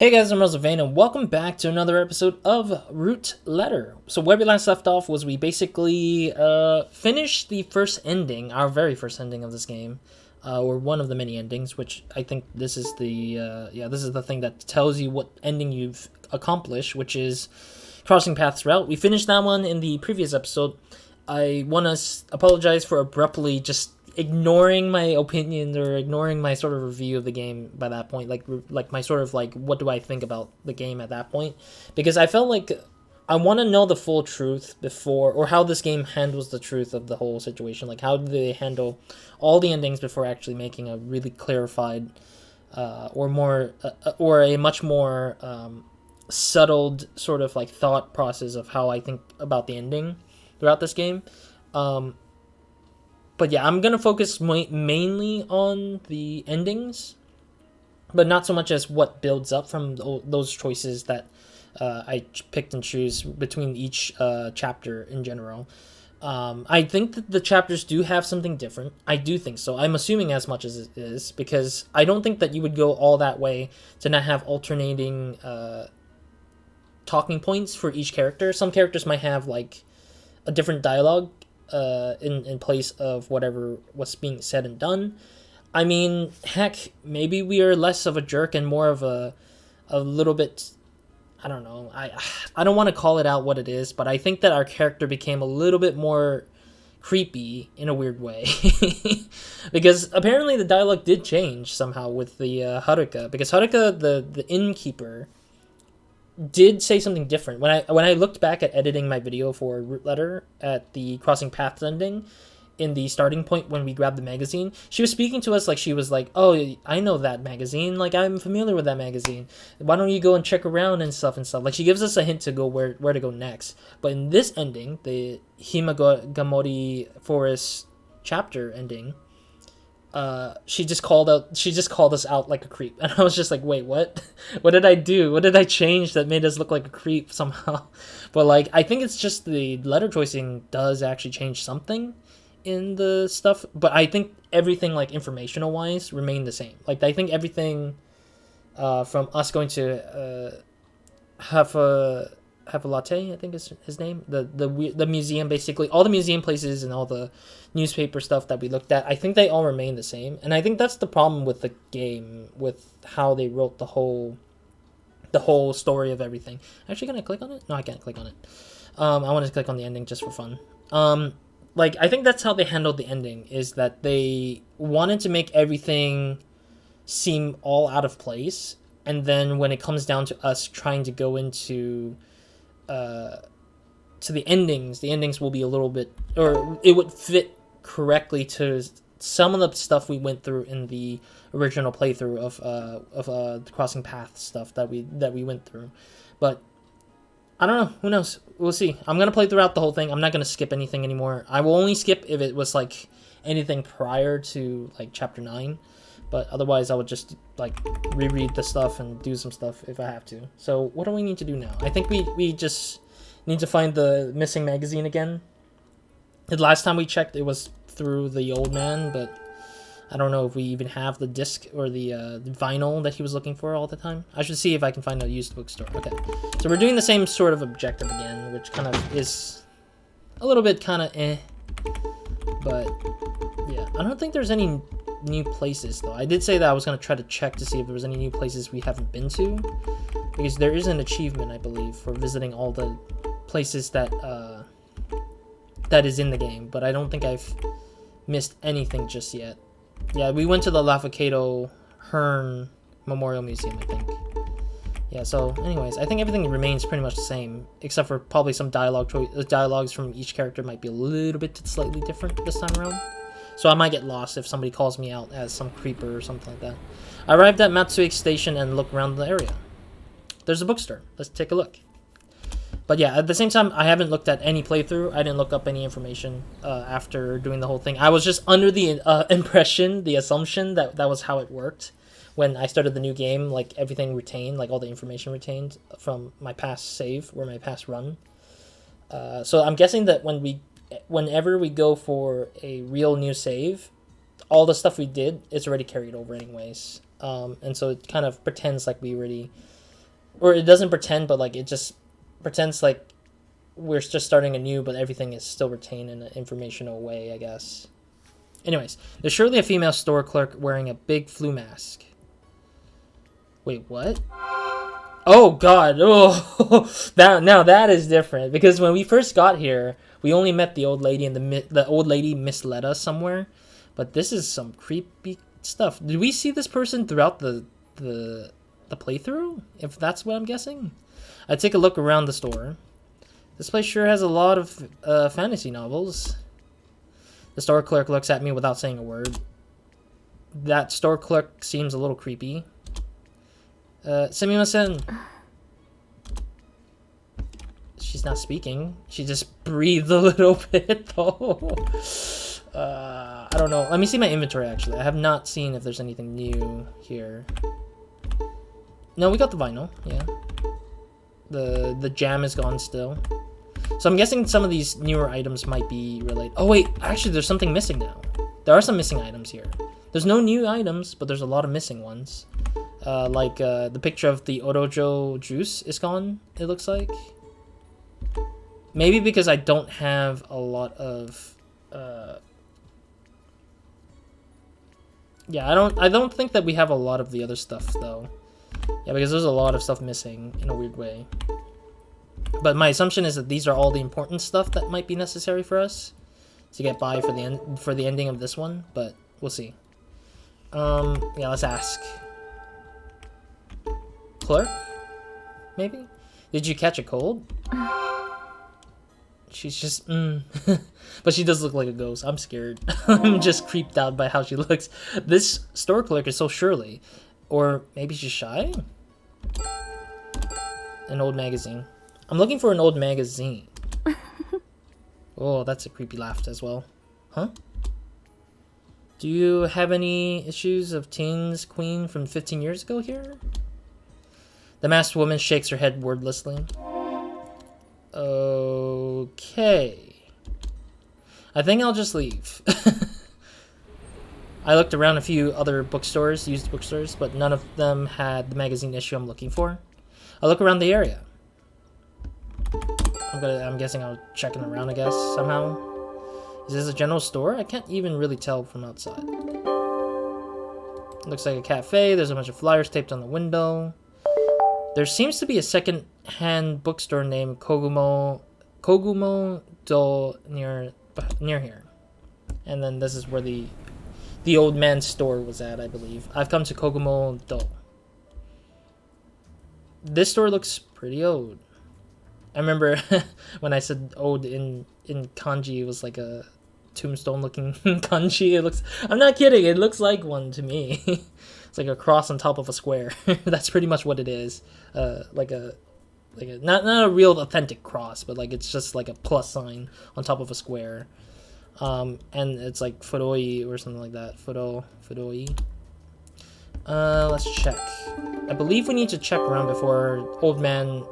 Hey guys, I'm RozaldVane, and welcome back to another episode of Root Letter. So where we last left off was we basically finished the first ending, our very first ending of this game, or one of the many endings, which I think this is the thing that tells you what ending you've accomplished, which is Crossing Paths route. We finished that one in the previous episode. I want to apologize for abruptly just ignoring my opinions or ignoring my sort of review of the game by that point, like my sort of like what do I think about the game at that point, because I felt like I want to know the full truth before, or how this game handles the truth of the whole situation, like how do they handle all the endings before actually making a really clarified or a much more settled sort of like thought process of how I think about the ending throughout this game. But yeah, I'm gonna focus mainly on the endings, but not so much as what builds up from those choices that I picked and choose between each chapter in general. I think that the chapters do have something different. I do think so. I'm assuming as much as it is, because I don't think that you would go all that way to not have alternating talking points for each character. Some characters might have like a different dialogue in place of whatever was being said and done. I mean, heck, maybe we are less of a jerk and more of a little bit. I don't know. I don't want to call it out what it is, but I think that our character became a little bit more creepy in a weird way, because apparently the dialogue did change somehow with the Haruka, because Haruka, the innkeeper, did say something different. When I looked back at editing my video for Root Letter at the Crossing Paths ending, in the starting point when we grabbed the magazine, she was speaking to us like she was like, "Oh, I know that magazine. Like I'm familiar with that magazine. Why don't you go and check around and stuff and stuff?" Like she gives us a hint to go where to go next. But in this ending, the Himagamori Forest chapter ending, she just called us out like a creep, and I was just like, wait, what? What did I do? What did I change that made us look like a creep somehow? But like, I think it's just the letter choicing does actually change something in the stuff, but I think everything like informational wise remained the same. Like I think everything from us going to have a latte, I think is his name. The museum, basically all the museum places and all the newspaper stuff that we looked at, I think they all remain the same. And I think that's the problem with the game, with how they wrote the whole story of everything. Actually, can I click on it? No, I can't click on it. I want to click on the ending just for fun. Like I think that's how they handled the ending, is that they wanted to make everything seem all out of place, and then when it comes down to us trying to go into to the endings will be a little bit, or it would fit correctly to some of the stuff we went through in the original playthrough of the Crossing Paths stuff that we went through. But I don't know. Who knows? We'll see. I'm gonna play throughout the whole thing. I'm not gonna skip anything anymore. I will only skip if it was like anything prior to like chapter 9, but otherwise I would just like reread the stuff and do some stuff if I have to. So what do we need to do now? I think we just need to find the missing magazine again. The last time we checked, it was through the old man, but I don't know if we even have the disc or the vinyl that he was looking for all the time. I should see if I can find a used bookstore. Okay, so we're doing the same sort of objective again, which kind of is a little bit kind of but yeah, I don't think there's any new places though. I did say that I was going to try to check to see if there was any new places we haven't been to, because there is an achievement, I believe, for visiting all the places that that is in the game, but I don't think I've missed anything just yet. Yeah, we went to the Lafayette Hearn Memorial Museum, I think. Yeah, so anyways, I think everything remains pretty much the same, except for probably some dialogues from each character might be a little bit slightly different this time around. So I might get lost if somebody calls me out as some creeper or something like that. I arrived at Matsuik Station and looked around the area. There's a bookstore. Let's take a look. But yeah, at the same time, I haven't looked at any playthrough. I didn't look up any information after doing the whole thing. I was just under the impression, the assumption that that was how it worked. When I started the new game, like everything retained, like all the information retained from my past save or my past run. So I'm guessing that whenever we go for a real new save, all the stuff we did is already carried over anyways. And so it kind of pretends like we already or it doesn't pretend, but like it just pretends like we're just starting anew, but everything is still retained in an informational way, I guess. Anyways, there's surely a female store clerk wearing a big flu mask. Wait, what? Oh God! Oh, that is different, because when we first got here, we only met the old lady, and the old lady misled us somewhere. But this is some creepy stuff. Did we see this person throughout the playthrough? If that's what I'm guessing. I take a look around the store. This place sure has a lot of fantasy novels. The store clerk looks at me without saying a word. That store clerk seems a little creepy. Sumimasen. She's not speaking. She just breathed a little bit, though. I don't know. Let me see my inventory, actually. I have not seen if there's anything new here. No, we got the vinyl, yeah. The jam is gone still. So I'm guessing some of these newer items might be related. Oh wait, actually there's something missing now. There are some missing items here. There's no new items, but there's a lot of missing ones. The picture of the Orojo juice is gone, it looks like. Maybe because I don't have a lot of... Yeah, I don't think that we have a lot of the other stuff, though. Yeah, because there's a lot of stuff missing in a weird way. But my assumption is that these are all the important stuff that might be necessary for us to get by for the ending of this one, but we'll see. Yeah, let's ask. Clerk? Maybe? Did you catch a cold? She's just, But she does look like a ghost. I'm scared. I'm just creeped out by how she looks. This store clerk is so Shirley. Or maybe she's shy? An old magazine. I'm looking for an old magazine. Oh, that's a creepy laugh as well. Huh? Do you have any issues of Teens Queen from 15 years ago here? The masked woman shakes her head wordlessly. Okay. I think I'll just leave. I looked around a few other bookstores, used bookstores, but none of them had the magazine issue I'm looking for. I look around the area. I'm guessing I'll check it around, I guess, somehow. Is this a general store? I can't even really tell from outside. Looks like a cafe. There's a bunch of flyers taped on the window. There seems to be a second-hand bookstore named Kogumo Do near here. And then this is where the old man's store was at, I believe. I've come to Kogumo Do. This store looks pretty old. I remember when I said old in kanji, it was like a tombstone-looking kanji. It looks... I'm not kidding. It looks like one to me. It's like a cross on top of a square. That's pretty much what it is. Like a not a real authentic cross, but like it's just like a plus sign on top of a square. And it's like furoi or something like that. Furoi. Let's check. I believe we need to check around before old man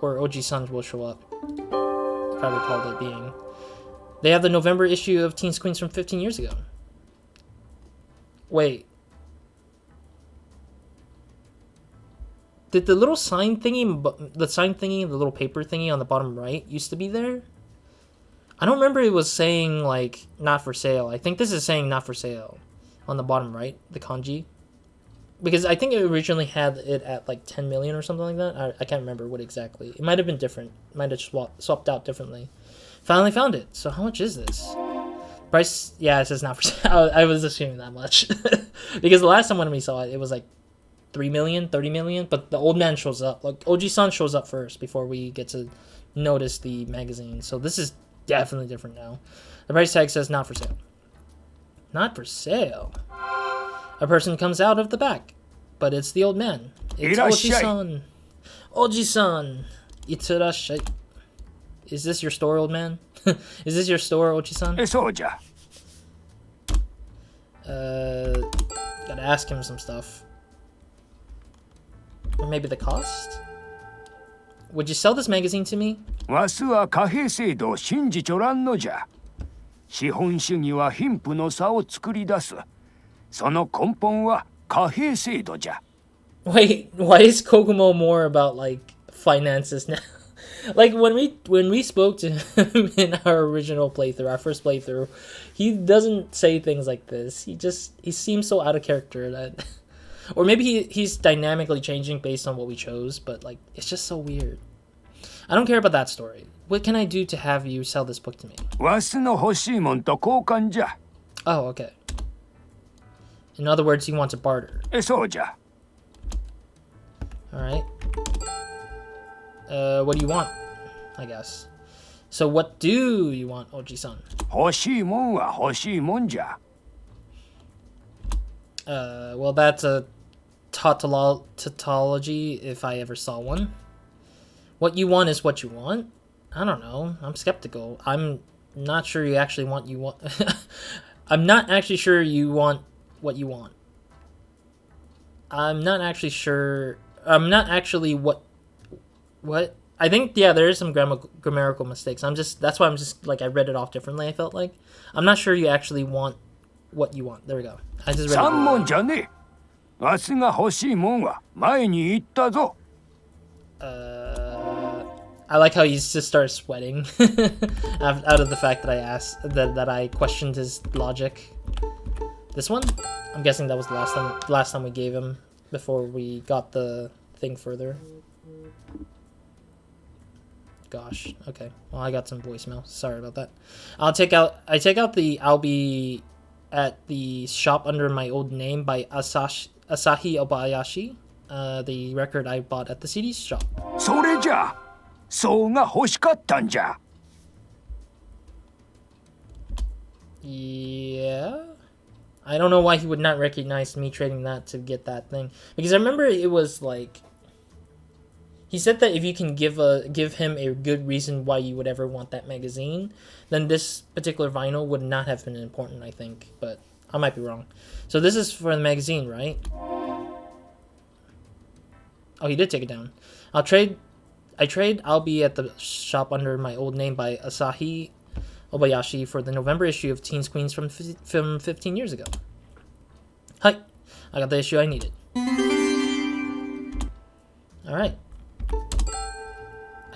or Oji-san will show up. If I recall that being. They have the November issue of Teens Queens from 15 years ago. Wait. Did the little sign thingy, the little paper thingy on the bottom right used to be there? I don't remember it was saying, like, not for sale. I think this is saying not for sale on the bottom right, the kanji. Because I think it originally had it at, like, 10 million or something like that. I can't remember what exactly. It might have been different. It might have swapped out differently. Finally found it. So how much is this? Price, yeah, it says not for sale. I was assuming that much. Because the last time when we saw it, it was, like, 3 million, 30 million. But the old man shows up. Like, Oji-san shows up first before we get to notice the magazine. So this is definitely different now. The price tag says not for sale. Not for sale. A person comes out of the back, but it's the old man. It's Oji-san. Oji-san. Itsurashai. Is this your store, old man? Is this your store, Oji-san? Gotta ask him some stuff. Or maybe the cost? Would you sell this magazine to me? わすは貨幣制度を信じちょらんのじゃ。資本主義は貧富の差を作り出す。その根本は貨幣制度じゃ。Wait, why is Kokomo more about like finances now? Like when we spoke to him in our original playthrough, our first playthrough, he doesn't say things like this. He seems so out of character that, or maybe he's dynamically changing based on what we chose. But like it's just so weird. I don't care about that story. What can I do to have you sell this book to me? わしの欲しいもんと交換じゃ。 Oh, okay. In other words, he wants a barter. そうじゃ。 All right. What do you want? I guess. So what do you want, Oji-san? 欲しいもんは欲しいもんじゃ。 Well, that's a tautology if I ever saw one. What you want is what you want? I don't know. I'm skeptical. I'm not sure you actually want I'm not actually sure you want what you want. I'm not actually sure. I'm not actually what. I think, yeah, there is some grammatical mistakes. That's why I'm just, like, I read it off differently, I felt like. I'm not sure you actually want what you want. There we go. I just read it. 3問じゃねえ。わしが欲しいもんは前に言ったぞ。I like how he just started sweating out of the fact that I asked that I questioned his logic. This one? I'm guessing that was the last time we gave him before we got the thing further. Gosh. Okay. Well, I got some voicemail. Sorry about that. I take out the I'll be at the shop under my old name by Asahi Obayashi. The record I bought at the CD shop. それじゃ。そうが欲しかったんじゃ。 Yeah. I don't know why he would not recognize me trading that to get that thing. Because I remember it was like he said that if you can give him a good reason why you would ever want that magazine, then this particular vinyl would not have been important, I think. But I might be wrong. So this is for the magazine, right? Oh, he did take it down. I trade I'll be at the shop under my old name by Asahi Obayashi for the November issue of Teens Queens from 15 years ago. Hi, I got the issue I needed. Alright.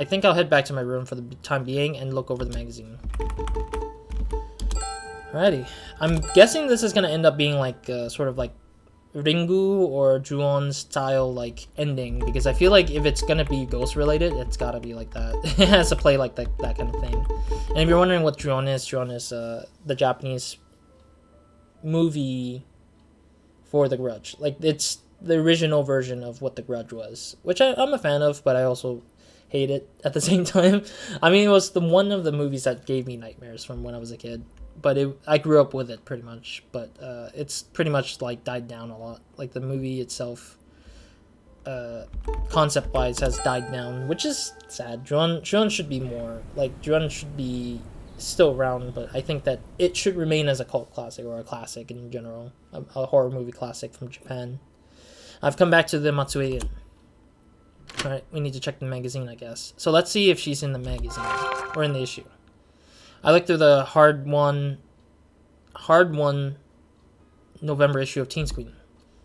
I think I'll head back to my room for the time being and look over the magazine. Alrighty. I'm guessing this is going to end up being like sort of like Ringu or Ju-on style like ending, because I feel like if it's gonna be ghost related, it's gotta be like that. It has to play like that kind of thing. And if you're wondering what Ju-on is the Japanese movie for The Grudge. Like it's the original version of what The Grudge was, which I'm a fan of, but I also hate it at the same time. I mean, it was one of the movies that gave me nightmares from when I was a kid. But I grew up with it pretty much. But it's pretty much like died down a lot. Like the movie itself, concept-wise, has died down, which is sad. Ju-on should be more like Ju-on should be still around, but I think that it should remain as a cult classic or a classic in general, a horror movie classic from Japan. I've come back to the Matsue Inn. All right, we need to check the magazine, I guess. So let's see if she's in the magazine or in the issue. I looked through the hard won November issue of Teens Queen.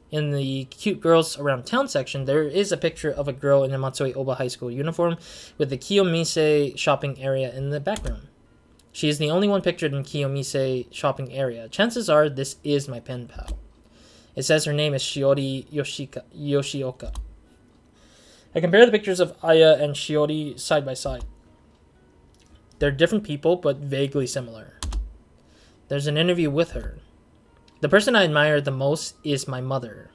In the cute girls around town section, there is a picture of a girl in a Matsue Oba High School uniform with the Kiyomise shopping area in the background. She is the only one pictured in Kiyomise shopping area. Chances are this is my pen pal. It says her name is Shiori Yoshioka. I compare the pictures of Aya and Shiori side by side. They're different people, but vaguely similar. There's an interview with her. The person I admire the most is my mother.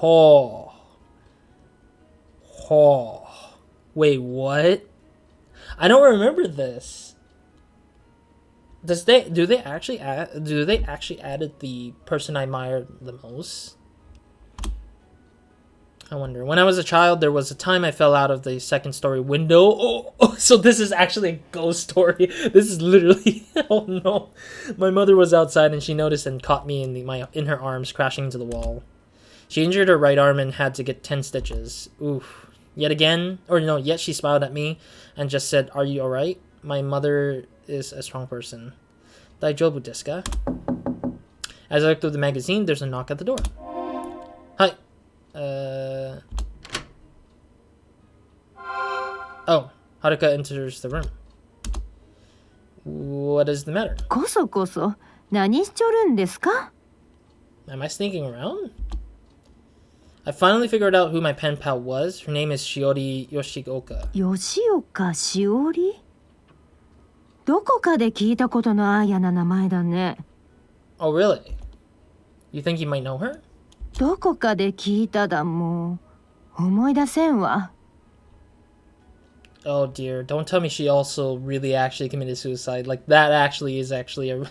Oh. Wait, what? I don't remember this. Do they actually added the person I admire the most? I wonder. When I was a child, there was a time I fell out of the second story window. Oh, so this is actually a ghost story. This is literally, oh no. My mother was outside and she noticed and caught me in her arms, crashing into the wall. She injured her right arm and had to get 10 stitches. Oof. Yet she smiled at me and just said, "Are you alright? My mother is a strong person." Daijoubu desu ka? As I look through the magazine, there's a knock at the door. Hi. Oh, Haruka enters the room. What is the matter? こそこそ何しちょるんですか? Am I sneaking around? I finally figured out who my pen pal was. Her name is Shiori Yoshioka. 吉岡しおり? どこかで聞いたことのあやな名前だね。 Oh, really? You think you might know her? どこかで聞いただもう思い出せんわ。 Oh dear, don't tell me she also really actually committed suicide. Like, that actually is actually a...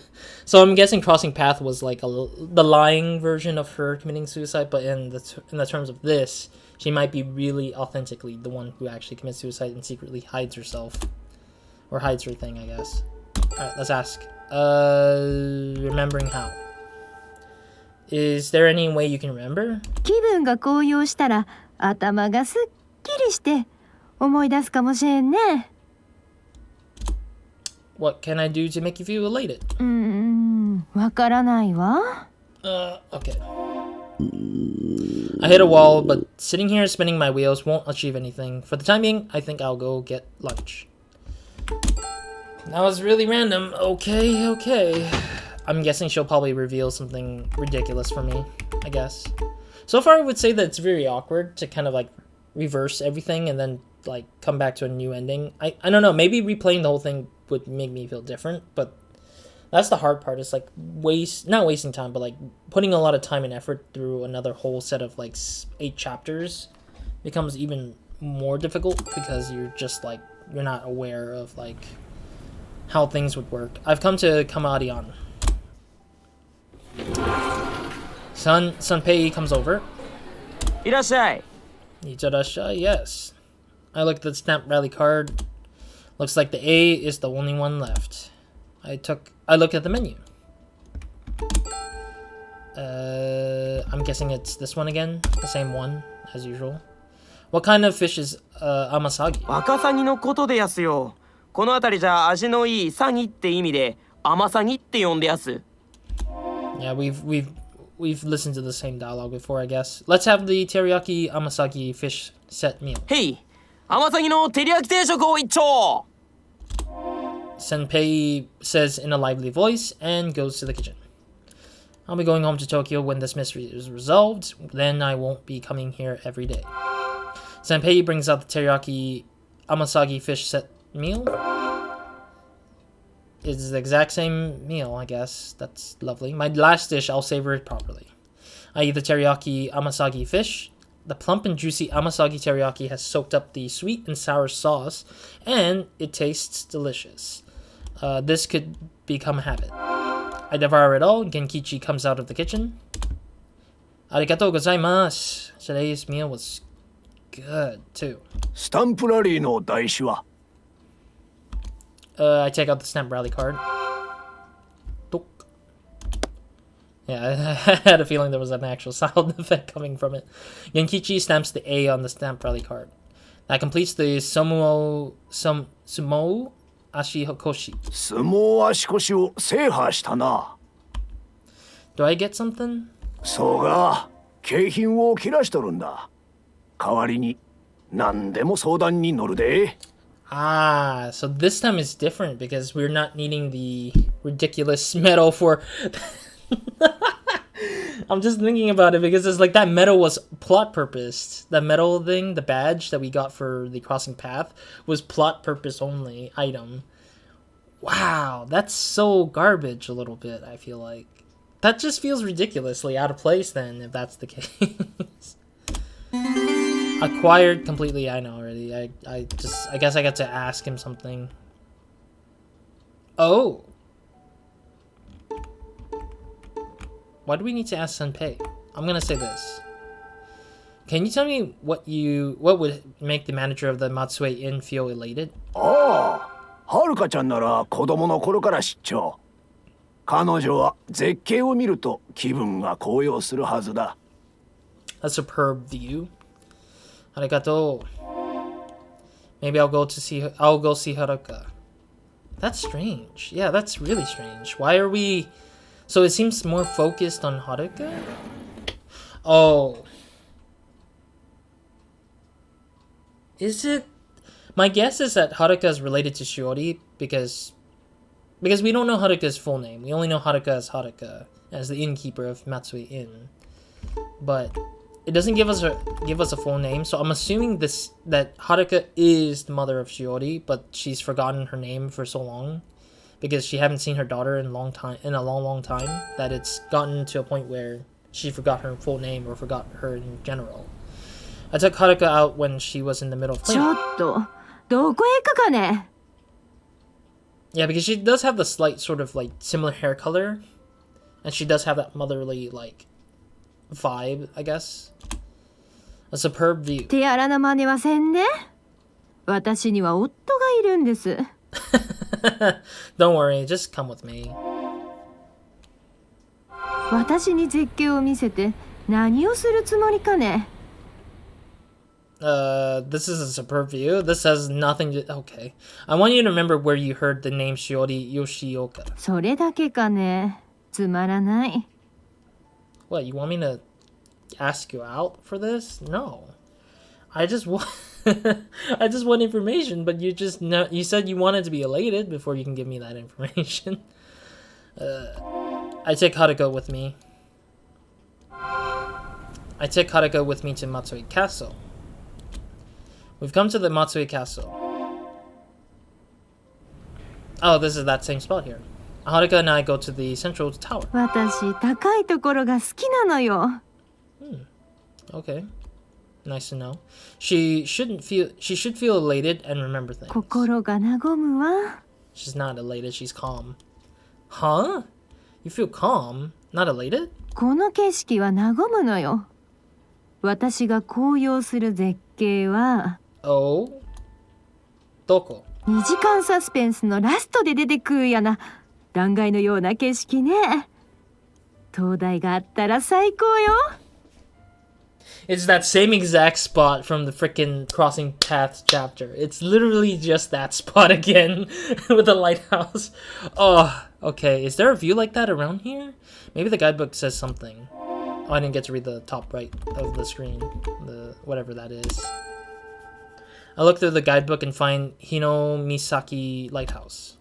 So I'm guessing Crossing Path was like the lying version of her committing suicide, but in the terms of this, she might be really authentically the one who actually commits suicide and secretly hides herself. Or hides her thing, I guess. Alright, let's ask. Remembering how. Is there any way you can remember? 気分が高揚したら頭がすっきりして思い出すかもしれんね。 What can I do to make you feel elated? わからないわ。 Okay. I hit a wall, but sitting here spinning my wheels won't achieve anything. For the time being, I think I'll go get lunch. That was really random. Okay. I'm guessing she'll probably reveal something ridiculous for me, I guess. So far, I would say that it's very awkward to kind of like reverse everything and then like come back to a new ending. I don't know, maybe replaying the whole thing would make me feel different, but that's the hard part. It's like not wasting time, but like putting a lot of time and effort through another whole set of like 8 chapters becomes even more difficult because you're just like, you're not aware of like how things would work. I've come to Kamadian. Sanpei comes over. Irashai. Ichirashai, yes. I looked at the Snap Rally card. Looks like the A is the only one left. I looked at the menu. I'm guessing it's this one again. The same one, as usual. What kind of fish is amasagi? ワカサギのことでやすよ。この辺りじゃ味のいいサギって意味でアマサギって呼んでやす。 Yeah, we've listened to the same dialogue before, I guess. Let's have the teriyaki amasagi fish set meal. へい、アマサギの照り焼き定食を一丁。 Senpei says in a lively voice and goes to the kitchen. I'll be going home to Tokyo when this mystery is resolved. Then I won't be coming here every day. Senpei brings out the teriyaki amasagi fish set meal. It's the exact same meal, I guess. That's lovely. My last dish, I'll savor it properly. I eat the teriyaki amasagi fish. The plump and juicy amasagi teriyaki has soaked up the sweet and sour sauce, and it tastes delicious. This could become a habit. I devour it all. Genkichi comes out of the kitchen. Arigatou gozaimasu. Today's meal was good, too. スタンプラリーの台紙は I take out the Snap Rally card. Tok. Yeah, I had a feeling there was an actual sound effect coming from it. Genkichi stamps the A on the Snap Rally card. That completes the Sumo Ashikoshi. 相撲足腰を制覇したな。 Do I get something? そうが景品を切らしとるんだ。代わりに何でも相談に乗るで。 Ah, so this time is different because we're not needing the ridiculous medal for... I'm just thinking about it because it's like that medal was plot purposed. That medal thing, the badge that we got for the Crossing Path was plot purpose only item. Wow, that's so garbage a little bit, I feel like. That just feels ridiculously out of place then, if that's the case. Acquired completely, I know already. I guess I got to ask him something. Oh. Why do we need to ask Senpei? I'm gonna say this. Can you tell me what would make the manager of the Matsue Inn feel elated? ああ、はるかちゃんなら子供の頃から知っちゃう。彼女は絶景を見ると気分が高揚するはずだ。 A superb view. Arigato. Maybe I'll go see Haruka. That's strange. Yeah, that's really strange. Why are we... So it seems more focused on Haruka? Oh, Is it? My guess is that Haruka is related to Shiori because we don't know Haruka's full name. We only know Haruka as Haruka, as the innkeeper of Matsui Inn. But it doesn't give us a full name, so I'm assuming that Haruka is the mother of Shiori, but she's forgotten her name for so long because she haven't seen her daughter in a long time that it's gotten to a point where she forgot her full name or forgot her in general. I took Haruka out when she was in the middle ofち playing. ょっとどこへ行くかね。 Yeah, because she does have the slight sort of like similar hair color, and she does have that motherly like vibe, I guess. A superb view. 手荒な真似はせんね。私には夫がいるんです。 Don't worry, just come with me. 私に絶景を見せて何をするつもりかね。 This is a superb view. This has nothing to... Okay. I want you to remember where you heard the name Shiori Yoshioka. それだけかね。つまらない。 What, you want me to ask you out for this? No. I just want... I just want information, but you just... You said you wanted to be elated before you can give me that information. I take Haruka with me. I take Haruka with me to Matsui Castle. We've come to the Matsui Castle. Oh, this is that same spot here. Haruka and I go to the central tower. 私高いところが好きなのよ。 Okay. Nice to know. She should feel elated and remember things. 心が和むわ。 She's not elated, she's calm. Huh? You feel calm? Not elated? この景色は和むのよ。私が紅葉する絶景は Oh? どこ? 2時間サスペンスのラストで出てくるやな断崖のような景色ね。灯台があったら最高よ。 It's that same exact spot from the frickin' Crossing Paths chapter. It's literally just that spot again with the lighthouse. Oh, okay. Is there a view like that around here? Maybe the guidebook says something. Oh, I didn't get to read the top right of the screen. Whatever that is. I look through the guidebook and find Hinomisaki Lighthouse.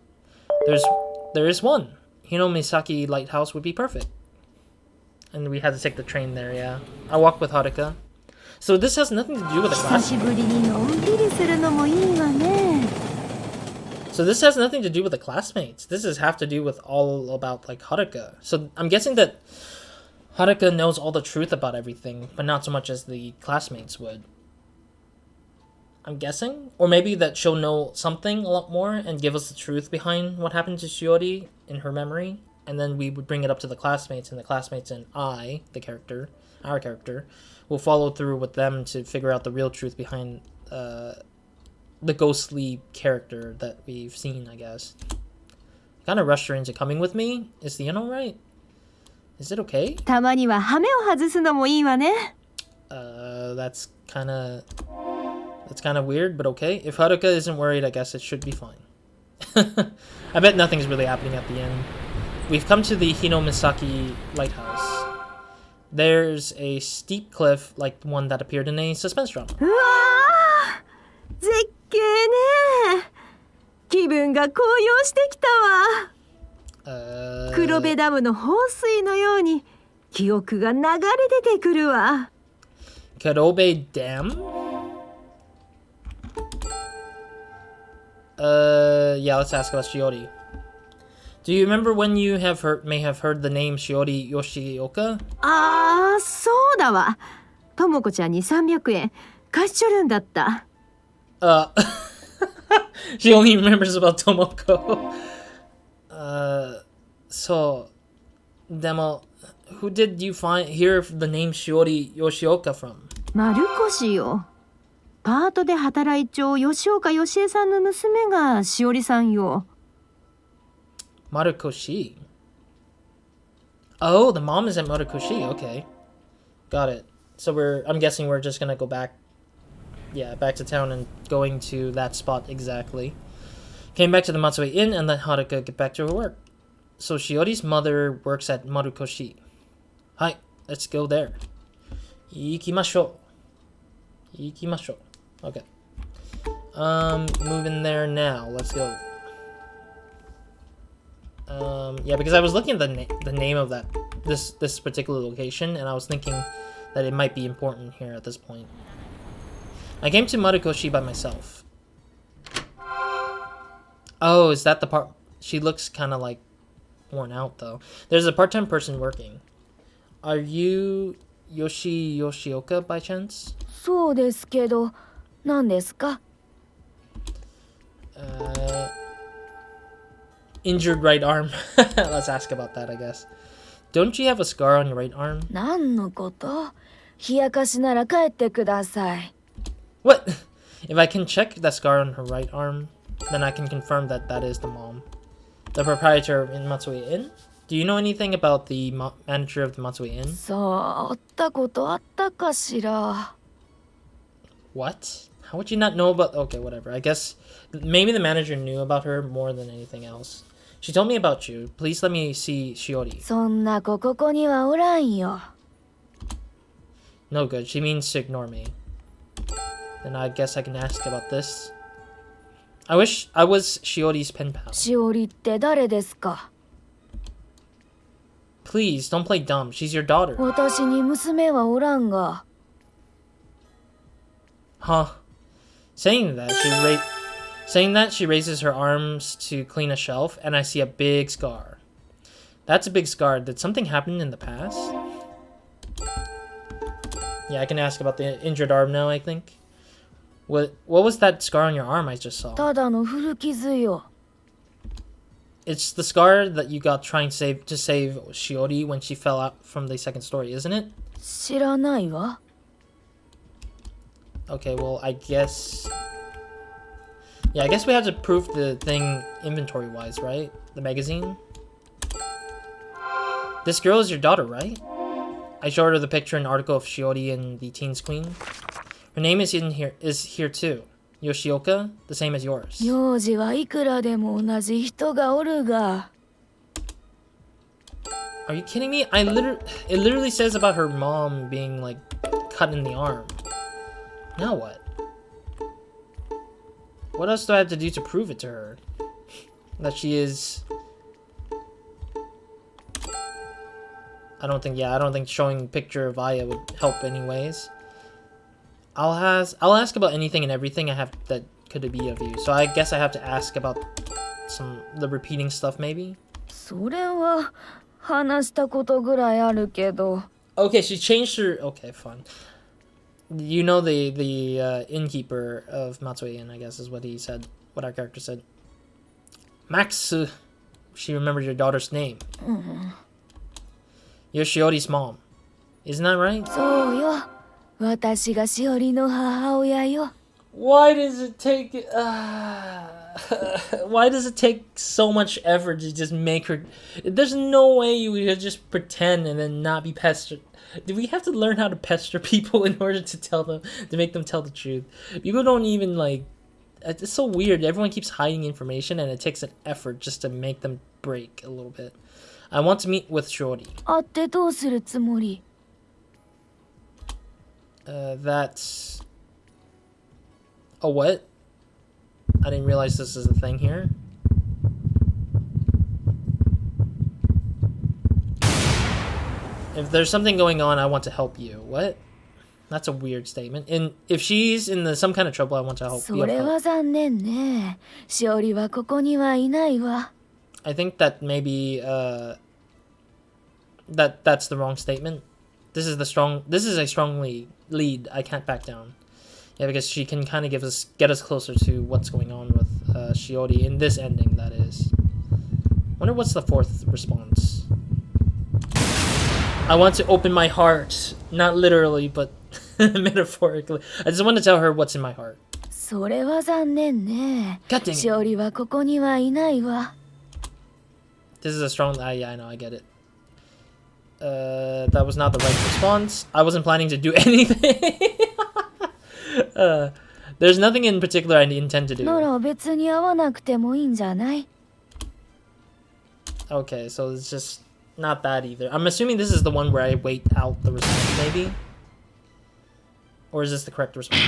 There is one. Hinomisaki Lighthouse would be perfect. And we had to take the train there, yeah. I walked with Haruka. So this has nothing to do with the 久 class. しぶりにのんびりするのもいいわね。 So this has nothing to do with the classmates. This has have to do with all about like Haruka. So I'm guessing that Haruka knows all the truth about everything, but not so much as the classmates would. I'm guessing? Or maybe that she'll know something a lot more and give us the truth behind what happened to Shiori in her memory. And then we would bring it up to the classmates, and the classmates and our character, will follow through with them to figure out the real truth behind the ghostly character that we've seen, I guess. Kind of rushed her into coming with me. Is the alright? Is it okay? たまには羽目を外すのもいいわね。 That's kind of weird, but okay. If Haruka isn't worried, I guess it should be fine. I bet nothing's really happening at the end. We've come to the Hinomisaki Lighthouse. There's a steep cliff like the one that appeared in a suspense drama. うわー、絶景ね。気分が高揚してきたわ。黒部ダムの放水のように記憶が流れ出てくるわ。 Kurobe Dam? Yeah, let's ask about Shiori. Do you remember when you may have heard the name Shiori Yoshioka? ああ、そうだわ。ともこちゃんに300円貸しちょるんだった。She only remembers about Tomoko. So, Demo, who did you hear the name Shiori Yoshioka from? 丸越よ。パートで働いちょう吉岡義恵さんの娘がしおりさんよ。 Marukoshi. Oh, the mom is at Marukoshi. Okay. Got it. So I'm guessing we're just gonna go back to town and going to that spot exactly. Came back to the Matsui Inn and let Haruka get back to her work. So Shiori's mother works at Marukoshi. Hi, let's go there. Ikimashou. Okay. Moving there now. Let's go. Yeah, because I was looking at the name of this particular location, and I was thinking that it might be important here at this point. I came to Marukoshi by myself. Oh, is that the part? She looks kind of like worn out though. There's a part-time person working. Are you Yoshioka by chance? そうですけど、何ですか? Injured right arm. Let's ask about that, I guess. Don't you have a scar on your right arm? 何のこと? 冷やかしなら帰ってください。 What? If I can check the scar on her right arm, then I can confirm that that is the mom. The proprietor in Matsue Inn? Do you know anything about the manager of the Matsue Inn? さあ、会ったことあったかしら? What? How would you not know about... Okay, whatever. I guess maybe the manager knew about her more than anything else. She told me about you. Please let me see Shiori. そんな子ここにはおらんよ。 No good. She means to ignore me. Then I guess I can ask about this. I wish I was Shiori's pen pal. しおりって誰ですか? Please, don't play dumb. She's your daughter. 私に娘はおらんが。 Huh. Saying that, she raises her arms to clean a shelf, and I see a big scar. That's a big scar. Did something happen in the past? Yeah, I can ask about the injured arm now, I think. What was that scar on your arm I just saw? ただの古傷よ。 It's the scar that you got trying to save Shiori when she fell out from the second story, isn't it? 知らないわ。 Okay, well, I guess... Yeah, I guess we have to prove the thing inventory-wise, right? The magazine? This girl is your daughter, right? I showed her the picture and article of Shiori and the Teen's Queen. Her name is here too. Yoshioka, the same as yours. 名字はいくらでも同じ人がおるが。 Are you kidding me? It literally says about her mom being, like, cut in the arm. Now what? What else do I have to do to prove it to her? That she is... I don't think showing a picture of Aya would help anyways. I'll ask about anything and everything I have that could be of you. So I guess I have to ask about the repeating stuff maybe? それは話したことぐらいあるけど。 Okay, she changed her... Okay, fine. You know the innkeeper of Matsue Inn, I guess is what he said. What our character said. Max, she remembered your daughter's name. You're Shiori's mom. Isn't that right? そうよ。私がしおりの母親よ。 Why does it take... why does it take so much effort to just make her... There's no way you would just pretend and then not be pestered. Do we have to learn how to pester people in order to make them tell the truth? People don't even, like... It's so weird. Everyone keeps hiding information and it takes an effort just to make them break a little bit. I want to meet with Shiori. 会ってどうするつもり? That's... Oh, what? I didn't realize this is a thing here. If there's something going on, I want to help you. What? That's a weird statement. And if she's in some kind of trouble, I want to help you. それは残念ね。しおりはここにはいないわ。 I think that maybe that's the wrong statement. This is a strongly lead. I can't back down. Yeah, because she can kind of get us closer to what's going on with Shiori in this ending, that is. Wonder what's the fourth response. I want to open my heart. Not literally, but metaphorically. I just want to tell her what's in my heart. それは残念ね。 God dang it. しおりはここにはいないわ。 This is a strong... yeah, I know, I get it. That was not the right response. I wasn't planning to do anything. There's nothing in particular I intend to do. なら別に会わなくてもいいんじゃない? Okay, so it's just not that either. I'm assuming this is the one where I wait out the response, maybe? Or is this the correct response?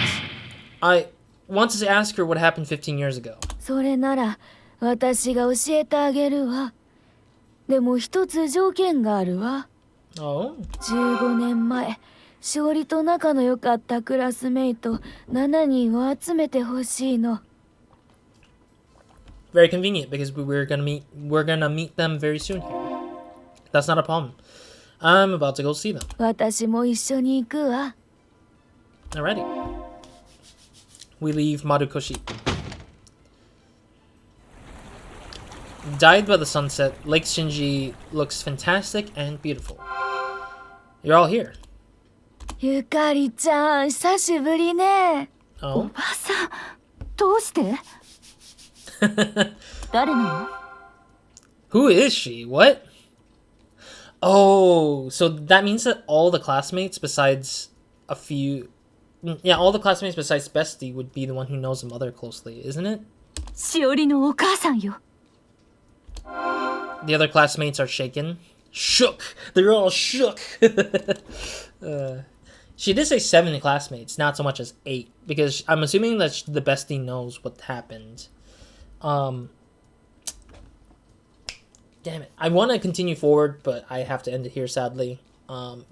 wants us to ask her what happened 15 years ago. それなら私が教えてあげるわ。でも一つ条件があるわ。Oh. 15年前、しおりと仲の良かったクラスメイト7人を集めてほしいの。Very convenient because we're gonna meet them very soon here. That's not a problem. I'm about to go see them. 私も一緒に行くわ。Alrighty. We leave Marukoshi. Dyed by the sunset, Lake Shinji looks fantastic and beautiful. You're all here. ゆかりちゃん、久しぶりね。お Oh? ばさん、どうして誰なの Who is she? What? Oh, so that means that all the classmates besides a few... Yeah, all the classmates besides Bestie would be the one who knows the mother closely, isn't it? しおりのお母さんよ。 The other classmates are shaken. Shook! They're all shook! She did say 7 classmates, not so much as 8, because I'm assuming that the bestie knows what happened. Damn it. I want to continue forward, but I have to end it here, sadly,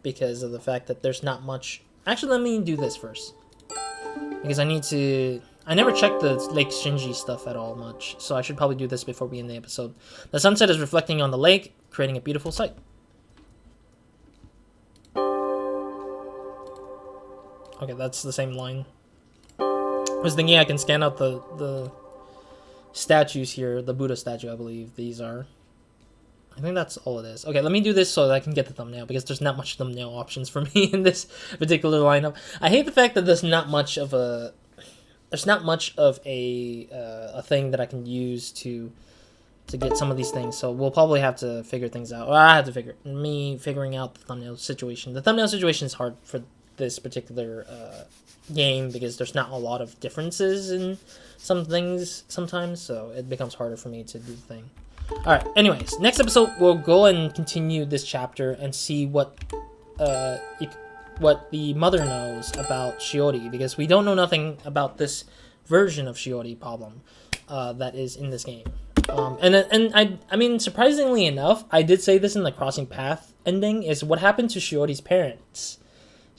because of the fact that there's not much... Actually, let me do this first. Because I need to... I never checked the Lake Shinji stuff at all much, so I should probably do this before we end the episode. The sunset is reflecting on the lake, creating a beautiful sight. Okay, that's the same line. I was thinking I can scan out the statues here, the Buddha statue, I believe these are. I think that's all it is. Okay, let me do this so that I can get the thumbnail, because there's not much thumbnail options for me in this particular lineup. I hate the fact that there's not much of a... There's not much of a thing that I can use to get some of these things, so we'll probably have to figure things out. Or I have to figuring out the thumbnail situation. The thumbnail situation is hard for this particular game because there's not a lot of differences in some things sometimes, so it becomes harder for me to do the thing. Alright, anyways, next episode we'll go and continue this chapter and see what the mother knows about Shiori, because we don't know nothing about this version of Shiori problem that is in this game. And I mean, surprisingly enough, I did say this in the Crossing Path ending, is what happened to Shiori's parents.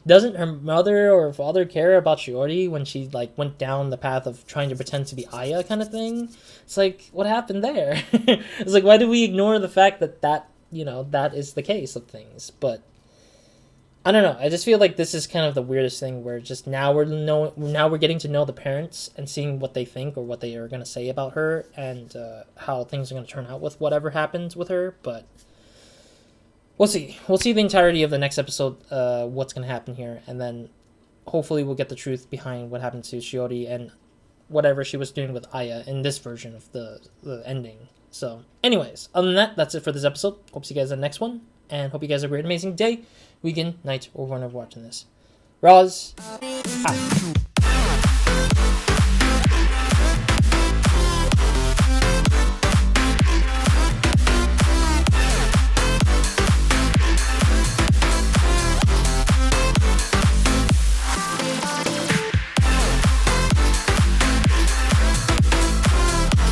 Doesn't her mother or father care about Shiori when she like went down the path of trying to pretend to be Aya kind of thing? It's like, what happened there? It's like, why do we ignore the fact that you know, that is the case of things? But I don't know. I just feel like this is kind of the weirdest thing where just now we're getting to know the parents and seeing what they think or what they are going to say about her and how things are going to turn out with whatever happens with her. But we'll see. We'll see the entirety of the next episode, what's going to happen here. And then hopefully we'll get the truth behind what happened to Shiori and whatever she was doing with Aya in this version of the ending. So anyways, other than that, that's it for this episode. Hope to see you guys in the next one. And hope you guys have a great, amazing day, weekend, night, or whenever watching this. Roz, out.